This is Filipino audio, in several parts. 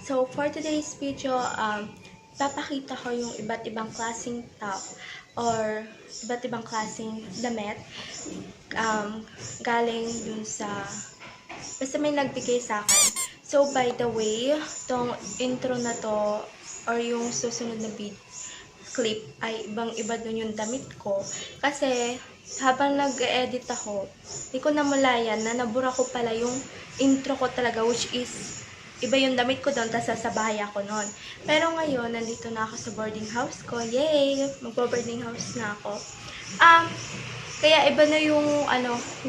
So, for today's video, papakita ko yung iba't ibang klaseng top or iba't ibang klaseng damit galing dun sa basta may nagbigay sa akin. So, by the way, tong intro na to or yung susunod na clip ay ibang-iba dun yung damit ko. Kasi, habang nag-edit ako, di ko namulayan na nabura ko pala yung intro ko talaga, which is iba yung damit ko doon, tapos sasabahay ako noon. Pero ngayon, nandito na ako sa boarding house ko. Yay! Magbo-boarding house na ako. Kaya iba na yung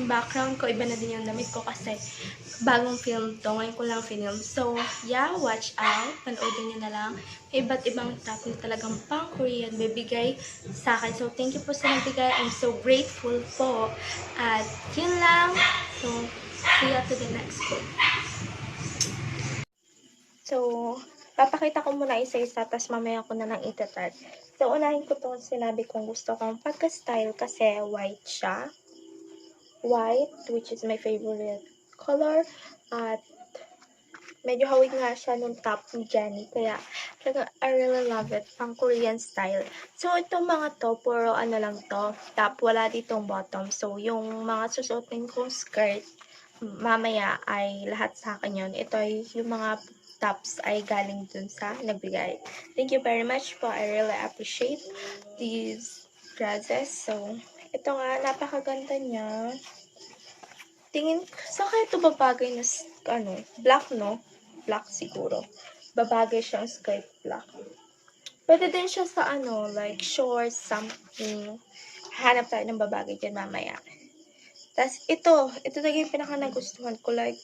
background ko, iba na din yung damit ko kasi bagong film to. Ngayon ko lang film. So, yeah, watch out. Panoodin nyo na lang. May iba't ibang top na talagang pang Korean bibigay sa akin. So, thank you po sa nagbigay. I'm so grateful po. At yun lang. So, see you to the next clip. So, papakita ko muna isa-isa, tapos mamaya ko na lang itatag. So, unahin ko itong sinabi kong gusto kong pagka-style kasi white siya. White, which is my favorite color. At medyo hawig nga siya nung top ni Jenny. Kaya, I really love it. Pang Korean style. So, itong mga to, puro lang to. Top, wala ditong bottom. So, yung mga susuotin kong skirt, mamaya ay lahat sa akin yun. Ito ay yung mga tops ay galing dun sa nagbigay. Thank you very much po. I really appreciate these dresses. So, ito nga, napakaganda niya. Tingin, sa kaya ito babagay na, black, no? Black siguro. Babagay siyang skirt black. Pwede din siya sa, like, shorts, something. Hanap tayo ng babagay dyan mamaya. Tapos, ito talaga yung pinaka nagustuhan ko. Like,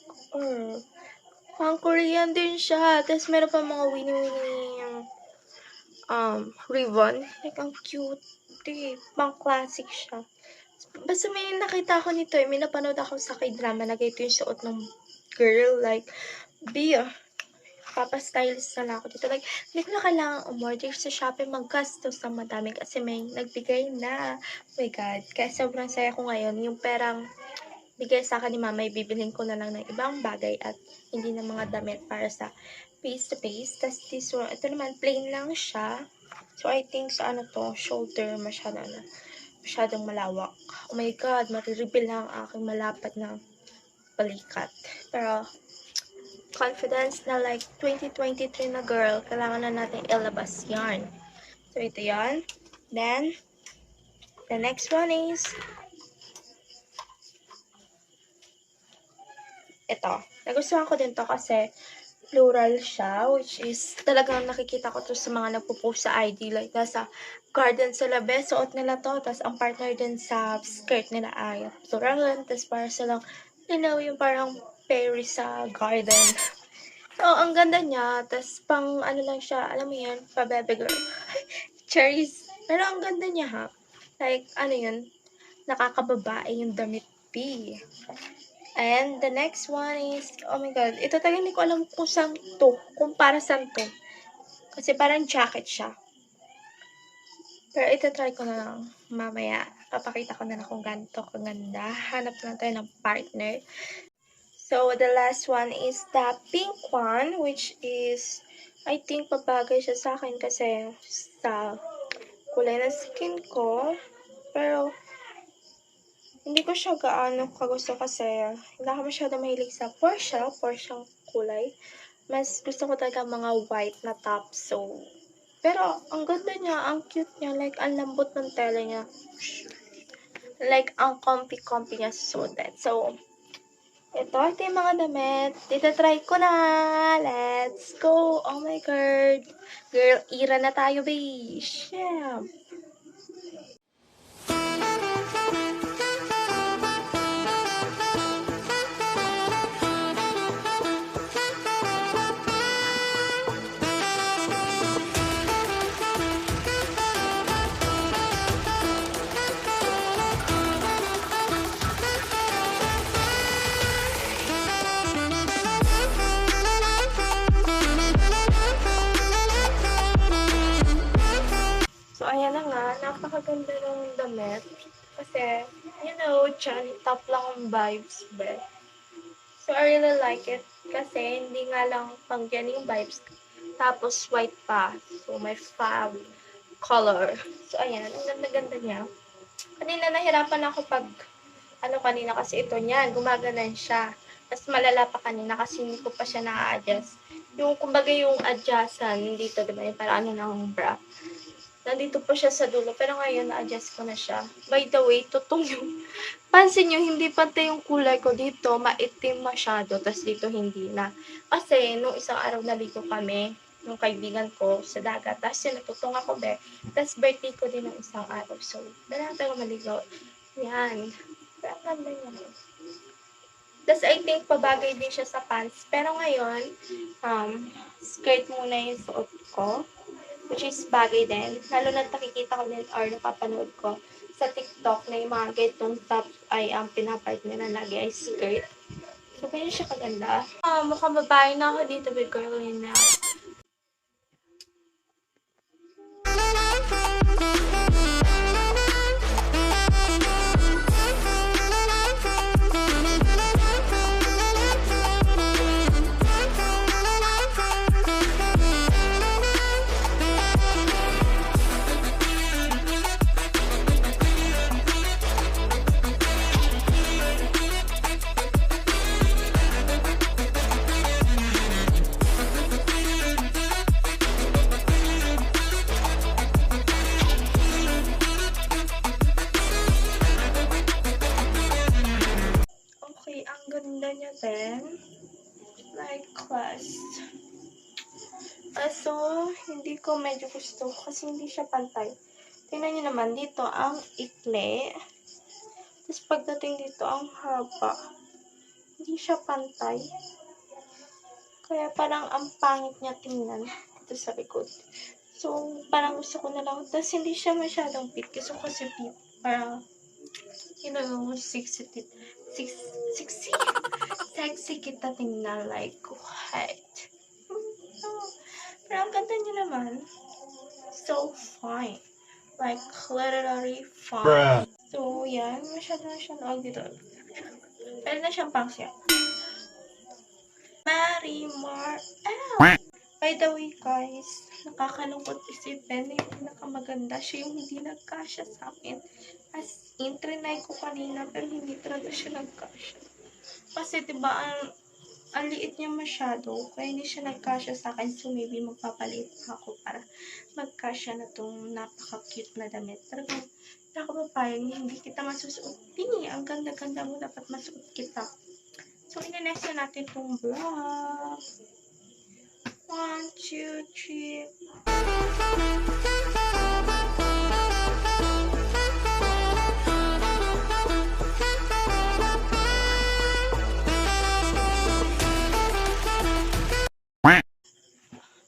pang Korean din siya. Tapos, meron pa mga winnie-winnie ribbon. Like, ang cute. Pang classic siya. Basta may nakita ako nito may napanood ako sa K-drama na ito yung suot ng girl. Like, papa-stylist na lang ako dito. Like, hindi ko na kailangan umorder sa Shopee maggastos sa madami kasi may nagbigay na. Oh my God. Kaya sobrang saya ko ngayon. Yung perang bigay sa akin ni mama, ibibilhin ko na lang ng ibang bagay at hindi na mga damit para sa face-to-face. Tapos this one, ito naman, plain lang siya. So, I think sa shoulder, masyadong malawak. Oh my God, marireveal lang ang aking malapad na balikat. Pero, confidence na like 2023 na girl, kailangan na natin ilabas yarn. So, ito yan. Then, the next one is ito. Nagustuhan ko din to kasi plural siya, which is talagang nakikita ko to sa mga nagpo-post sa ID. Like, nasa garden sila, suot nila to. Tapos, ang partner din sa skirt nila ay plural. Tapos, para silang, yung parang fairy sa garden. So, ang ganda niya. Tapos, pang lang siya, alam mo yan, pa-baby girl. Cherries. Pero, ang ganda niya, ha. Like, nakakababae yung damit P. And the next one is, oh my God, ito talaga hindi ko alam kung saan to, kung para saan to. Kasi parang jacket siya. Pero ito try ko na lang mamaya. Papakita ko na lang kung ganito kaganda. Hanap na tayo ng partner. So, the last one is the pink one, which is, I think babagay siya sa akin kasi sa kulay ng skin ko. Pero, hindi ko siya gaano kagusto kasi hindi ako masyado mahilig sa Porsche kulay. Mas gusto ko talaga mga white na top. So, pero ang ganda niya, ang cute niya. Like, ang lambot ng tela niya. Like, ang comfy niya suotin. So, ito yung mga damit. Dito try ko na. Let's go. Oh my God. Girl, ira na tayo, besh. Yeah. So, ayan na nga, napakaganda ng damit. Kasi, Johnny top lang ang vibes, be. So, So, I really like it. Kasi, hindi nga lang pang yan yung vibes. Tapos, white pa. So, may fab color. So, ayan. Ang ganda-ganda niya. Kanina, nahirapan ako pag, kanina kasi ito niyan. Gumaganan siya. Tapos, malala pa kanina kasi hindi ko pa siya na-adjust. Yung, kumbaga yung adjustan dito, diba? Yung parang ng bra. Nandito po siya sa dulo. Pero ngayon, na-adjust ko na siya. By the way, tutong yung... Pansin nyo, hindi pantay yung kulay ko dito. Maitim masyado. Tapos dito, hindi na. Kasi, nung isang araw naligo kami, nung kaibigan ko sa dagat. Tapos yun, natutong ako, be. Tapos birthday ko din ng isang araw. So, dala tayo maligo. Yan. Pero ang ganda niya. Tapos, I think, pabagay din siya sa pants. Pero ngayon, skirt muna yung suot ko. Which is bagay din. Lalo na nakikita ko din or napapanood ko sa TikTok na yung mga ganitong top ay ang pinapart nila lagi ay skirt. So, kaya siya kaganda. Mukhang babae na ako dito with girly na. Okay, ang ganda niya din. Like, class. So, hindi ko medyo gusto kasi hindi siya pantay. Tingnan niyo naman, dito ang ikli. Tapos pagdating dito, ang haba. Hindi siya pantay. Kaya parang ang pangit niya tingnan dito sa likod. So, parang gusto ko na lang. Tapos hindi siya masyadong fit. Gusto ko kasi fit. Parang, sexy kita tingnan. Like, what? Pero ang ganda niya naman. So fine. Like, literally fine. Bruh. So, yan. Masyado na siya noog dito. Pwede na siyang pangsya. Marimar. Ow! By the way, guys, nakakalungkot isipin na yung pinakamaganda siya yung hindi nagkasya sa akin. As in, trinay ko kanina, pero hindi talaga siya nagkasya. Kasi, diba, ang liit niya masyado, kaya hindi siya nagkasya sa akin. So, maybe magpapalit ako para magkasya na tong napaka-cute na damit. Talagang, hindi ako papayag na hindi kita masusuot. Ang ganda-ganda mo, dapat masuot kita. So, ina-next na natin tong vlog. 1, 2, 3.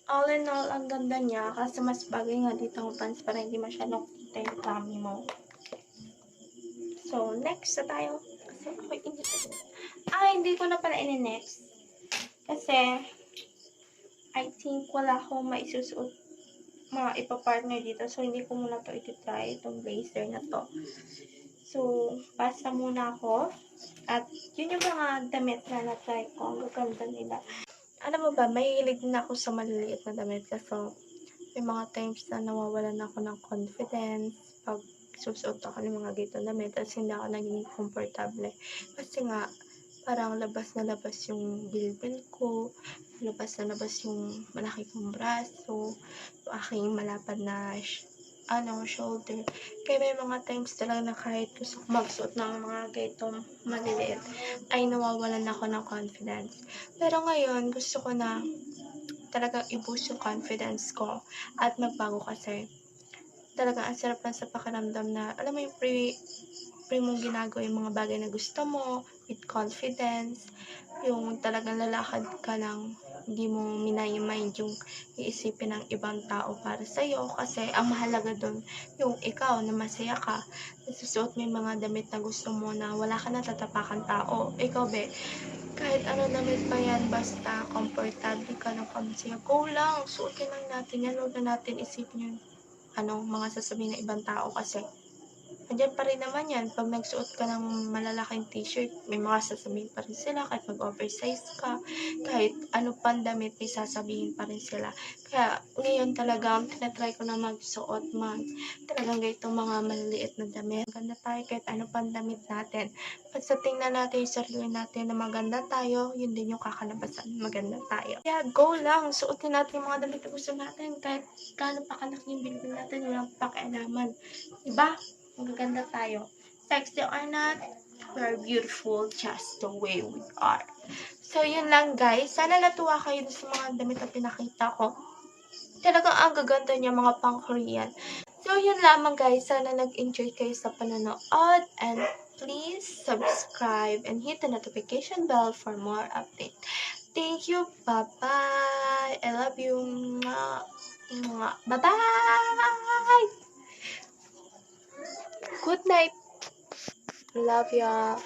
All in all, ang ganda niya kasi mas bagay nga dito ang pants para hindi masyadong kita yung tummy mo. So, next na tayo. Kasi ako'y hindi ko na pala ini-next. Kasi, I think wala akong maisusuot mga ipapartner dito. So, hindi ko muna to iti-try itong blazer na to. So, basta muna ako. At, yun yung mga damit na na-try ko. Ang gaganda nila. Alam mo ba, mahilig na ako sa maliliit na damit. Kasi, may mga times na nawawalan ako ng confidence pag susuot ako ng mga ganitong damit. At hindi ako naging komportable. Kasi nga, parang labas na labas yung bilbil ko. Labas na labas yung malaki kong braso. Yung aking malapad na shoulder. Kaya may mga times talaga na kahit gusto ko magsuot ng mga ganitong maliliit, ay nawawalan ako ng confidence. Pero ngayon, gusto ko na talagang i-boost yung confidence ko at magbago kasi talagang ang sarap lang sa pakiramdam na, alam mo yung pre mong ginagawa yung mga bagay na gusto mo, with confidence, yung talagang lalakad ka lang, hindi mo minay-mind yung iisipin ng ibang tao para sa'yo, kasi ang mahalaga doon, yung ikaw na masaya ka, nasusuot mo yung mga damit na gusto mo na wala ka na tatapakan tao. Ikaw, be, kahit ano damit pa yan, basta komportable ka ng kamsiya, go lang, suotin lang natin yan, huwag na natin isipin yung mga sasabihin ng ibang tao kasi Andiyan pa rin naman yan. Pag nagsuot ka ng malalaking t-shirt, may mga sasabihin pa rin sila. Kahit mag-oversize ka, kahit ano pang damit, may sasabihin pa rin sila. Kaya ngayon talagang tinatry ko na magsuot man. Talagang itong mga maliliit na damit. Maganda tayo kahit ano pang damit natin. Pag sa tingnan natin yung sarili natin na maganda tayo, yun din yung kakalabasan. Maganda tayo. Kaya go lang. Suotin natin yung mga damit na gusto natin. Kahit gaano pa kalaki yung bilbil natin, walang pakialaman. Diba? Magaganda tayo. Sexy or not, we're beautiful just the way we are. So, yun lang guys. Sana natuwa kayo sa mga damit na pinakita ko. Talagang ang gaganda niya mga pang-Korean. So, yun lamang guys. Sana nag-enjoy kayo sa panonood. And please subscribe and hit the notification bell for more updates. Thank you. Bye-bye. I love you. Bye-bye. Good night. Love ya.